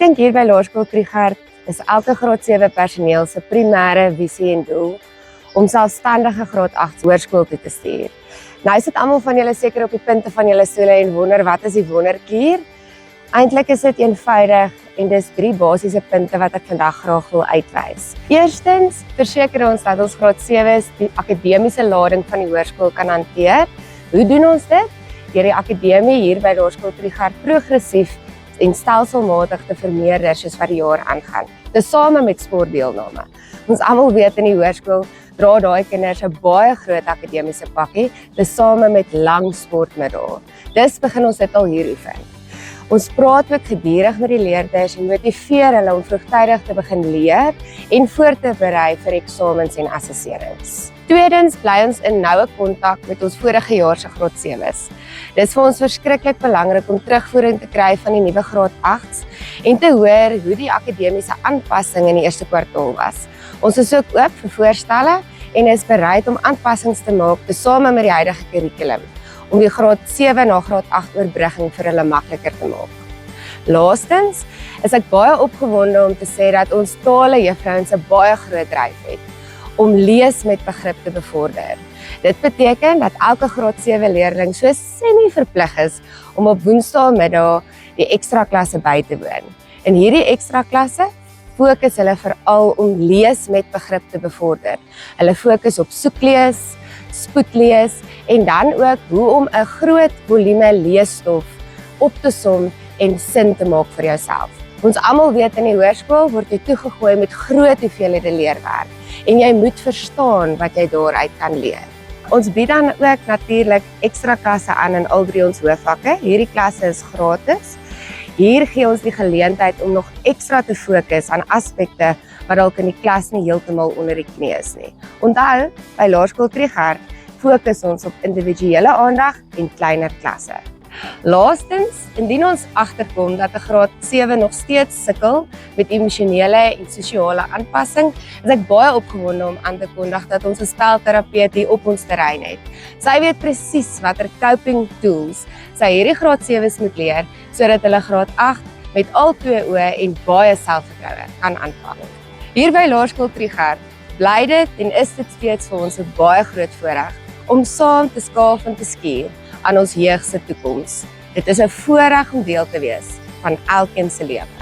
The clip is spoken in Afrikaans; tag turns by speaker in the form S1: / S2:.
S1: dink hier by Laerskool Triegert is elke graad 7 personeel se primêre visie en doel om selfstandige graad 8 hoërskool toe te stuur. Nou sit almal van julle seker op die punte van julle stoele en wonder wat is die wonderkuur? Eintlik is dit eenvoudig en dis 3 basiese punte wat ek vandag graag wil uitwys. Eerstens, verseker ons dat ons graad 7's die akademiese lading van die hoërskool kan hanteer. Hoe doen ons dit? Deur die akademie hier by Laerskool Triegert progressief en stelselmatig te vermeerder soos wat die jaar aangaan. Dis same met sportdeelname. Ons almal weet in die hoërskool dra daai kinders 'n baie groot akademiese pakkie, dis same met lang sportmiddel. Dis begin ons dit al hier oefen. Ons praat ook gedurig met die leerders en motiveer hulle om vroegtydig te begin leer en voor te berei vir eksamens en assesserings. Tweedens bly ons in noue kontak met ons vorige jaar se graad 7's. Dis vir ons verskriklik belangrik om terugvoering te kry van die nuwe graad 8's en te hoor hoe die akademiese aanpassing in die eerste kwartaal was. Ons is ook oop vir voorstelle en is bereid om aanpassings te maak tesame met die huidige kurrikulum om die graad 7 na graad 8 oorbrugging vir hulle makliker te maak. Laastens is ek baie opgewonde om te sê dat ons talejuffrouens 'n baie groot dryf het om lees met begrip te bevorder. Dit beteken dat elke graad 7 leerling so semi-verplig is om op woensdaagmiddag die ekstra klasse by te woon. In hierdie ekstra klasse fokus hulle veral om lees met begrip te bevorder. Hulle fokus op soeklees, spoedlees en dan ook hoe om 'n groot volume leesstof op te som en sin te maak vir jouself. Ons almal weet in die hoërskool word jy toegegooi met groot hoeveelhede leerwerk en jy moet verstaan wat jy daaruit kan leer. Ons bied dan ook natuurlik ekstra klasse aan in al 3 ons hoofvakke. Hierdie klasse is gratis. Hier gee ons die geleentheid om nog ekstra te fokus aan aspekte wat dalk in die klas nie heeltemal onder die knie is nie. Onthou, by Laerskool Triegert fokus ons op individuele aandag en kleiner klasse. Laastens, indien ons agterkom dat 'n graad 7 nog steeds sukkel met emosionele en sosiale aanpassing, is ek baie opgewonde om aan te kondig dat ons 'n spelterapeut hier op ons terrein het. Sy weet presies watter coping tools sy hierdie graad 7's moet leer, sodat hulle graad 8 met al 2 oë en baie selfvertroue kan aanpak. Hier by Laerskool Triegert bly dit en is dit steeds vir ons 'n baie groot voorreg om saam te skaaf en te skuur aan ons jeug se toekoms. Dit is 'n voorreg om deel te wees van elkeen se lewe.